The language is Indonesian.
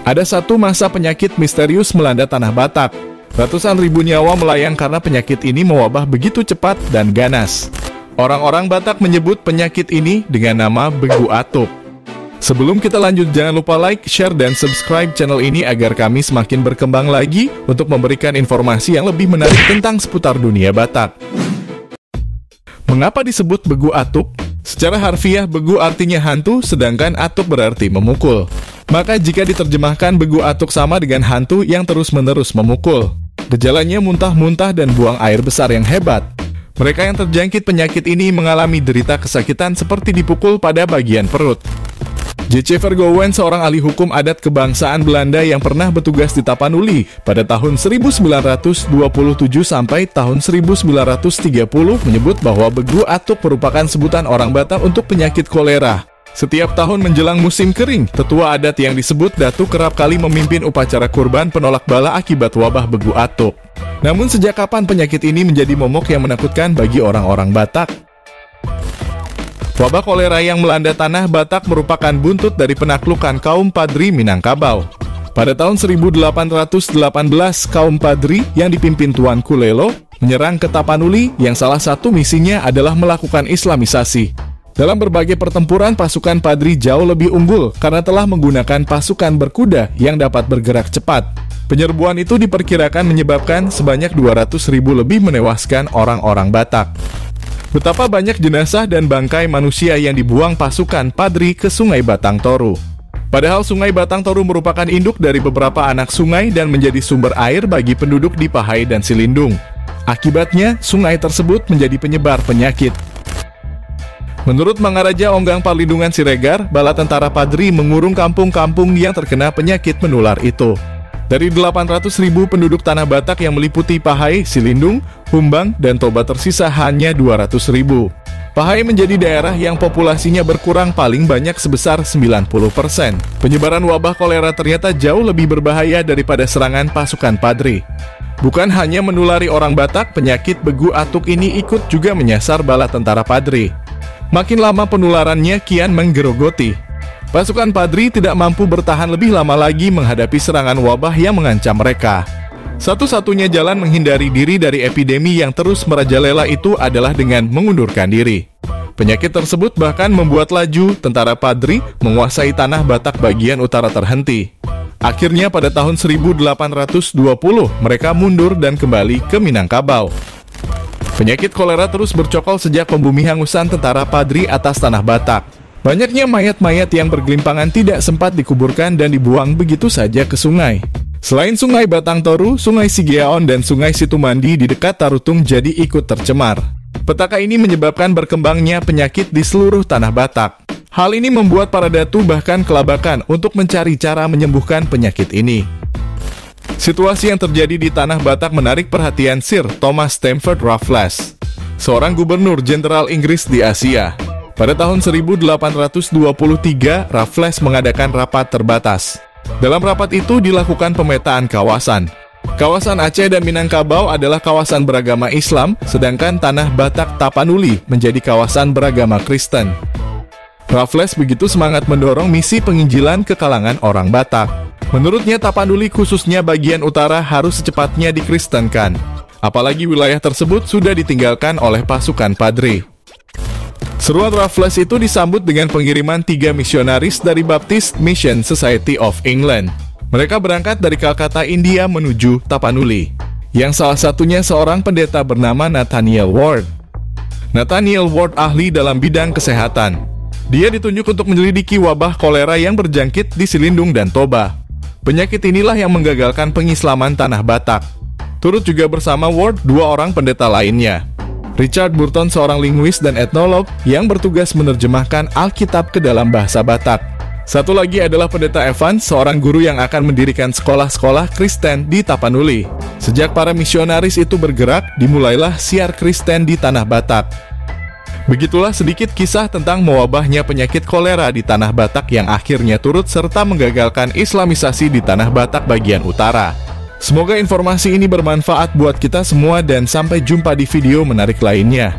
Ada satu masa penyakit misterius melanda tanah Batak. Ratusan ribu nyawa melayang karena penyakit ini mewabah begitu cepat dan ganas. Orang-orang Batak menyebut penyakit ini dengan nama Begu Atuk. Sebelum kita lanjut, jangan lupa like, share, dan subscribe channel ini agar kami semakin berkembang lagi untuk memberikan informasi yang lebih menarik tentang seputar dunia Batak. Mengapa disebut Begu Atuk? Secara harfiah, begu artinya hantu, sedangkan atuk berarti memukul. Maka jika diterjemahkan, Begu Atuk sama dengan hantu yang terus-menerus memukul. Gejalanya muntah-muntah dan buang air besar yang hebat. Mereka yang terjangkit penyakit ini mengalami derita kesakitan seperti dipukul pada bagian perut. J.C. Vergowen, seorang ahli hukum adat kebangsaan Belanda yang pernah bertugas di Tapanuli pada tahun 1927 sampai tahun 1930, menyebut bahwa Begu Atuk merupakan sebutan orang Batak untuk penyakit kolera. Setiap tahun menjelang musim kering, tetua adat yang disebut Datu kerap kali memimpin upacara kurban penolak bala akibat wabah Begu Atuk. Namun sejak kapan penyakit ini menjadi momok yang menakutkan bagi orang-orang Batak? Wabah kolera yang melanda tanah Batak merupakan buntut dari penaklukan kaum Padri Minangkabau. Pada tahun 1818, kaum Padri yang dipimpin Tuan Kulelo menyerang ke Tapanuli yang salah satu misinya adalah melakukan Islamisasi. Dalam berbagai pertempuran, pasukan Padri jauh lebih unggul karena telah menggunakan pasukan berkuda yang dapat bergerak cepat. Penyerbuan itu diperkirakan menyebabkan sebanyak 200.000 lebih menewaskan orang-orang Batak. Betapa banyak jenazah dan bangkai manusia yang dibuang pasukan Padri ke Sungai Batang Toru. Padahal Sungai Batang Toru merupakan induk dari beberapa anak sungai dan menjadi sumber air bagi penduduk di Pahai dan Silindung. Akibatnya, sungai tersebut menjadi penyebar penyakit. Menurut Mangaraja Onggang Parlindungan Siregar, bala tentara Padri mengurung kampung-kampung yang terkena penyakit menular itu. Dari 800.000 penduduk tanah Batak yang meliputi Pahai, Silindung, Humbang, dan Toba tersisa hanya 200.000. Pahai menjadi daerah yang populasinya berkurang paling banyak sebesar 90%. Penyebaran wabah kolera ternyata jauh lebih berbahaya daripada serangan pasukan Padri. Bukan hanya menulari orang Batak, penyakit Begu Atuk ini ikut juga menyasar bala tentara Padri. Makin lama penularannya kian menggerogoti. Pasukan Padri tidak mampu bertahan lebih lama lagi menghadapi serangan wabah yang mengancam mereka. Satu-satunya jalan menghindari diri dari epidemi yang terus merajalela itu adalah dengan mengundurkan diri. Penyakit tersebut bahkan membuat laju tentara Padri menguasai tanah Batak bagian utara terhenti. Akhirnya pada tahun 1820 mereka mundur dan kembali ke Minangkabau. Penyakit kolera terus bercokol sejak pembumihangusan tentara Padri atas tanah Batak. Banyaknya mayat-mayat yang bergelimpangan tidak sempat dikuburkan dan dibuang begitu saja ke sungai. Selain Sungai Batang Toru, Sungai Sigeaon dan Sungai Situmandi di dekat Tarutung jadi ikut tercemar. Petaka ini menyebabkan berkembangnya penyakit di seluruh tanah Batak. Hal ini membuat para datu bahkan kelabakan untuk mencari cara menyembuhkan penyakit ini. Situasi yang terjadi di tanah Batak menarik perhatian Sir Thomas Stamford Raffles, seorang gubernur jenderal Inggris di Asia. Pada tahun 1823, Raffles mengadakan rapat terbatas. Dalam rapat itu dilakukan pemetaan kawasan. Kawasan Aceh dan Minangkabau adalah kawasan beragama Islam, sedangkan tanah Batak Tapanuli menjadi kawasan beragama Kristen. Raffles begitu semangat mendorong misi penginjilan ke kalangan orang Batak. Menurutnya Tapanuli khususnya bagian utara harus secepatnya dikristenkan. Apalagi wilayah tersebut sudah ditinggalkan oleh pasukan Padri. Seruan Raffles itu disambut dengan pengiriman 3 misionaris dari Baptist Mission Society of England. Mereka berangkat dari Calcutta, India menuju Tapanuli, yang salah satunya seorang pendeta bernama Nathaniel Ward. Nathaniel Ward ahli dalam bidang kesehatan. Dia ditunjuk untuk menyelidiki wabah kolera yang berjangkit di Silindung dan Toba. Penyakit inilah yang menggagalkan pengislaman tanah Batak. Turut juga bersama Ward 2 orang pendeta lainnya. Richard Burton, seorang linguis dan etnolog yang bertugas menerjemahkan Alkitab ke dalam bahasa Batak. Satu lagi adalah pendeta Evans, seorang guru yang akan mendirikan sekolah-sekolah Kristen di Tapanuli. Sejak para misionaris itu bergerak, dimulailah siar Kristen di tanah Batak. Begitulah sedikit kisah tentang mewabahnya penyakit kolera di tanah Batak yang akhirnya turut serta menggagalkan Islamisasi di tanah Batak bagian utara. Semoga informasi ini bermanfaat buat kita semua dan sampai jumpa di video menarik lainnya.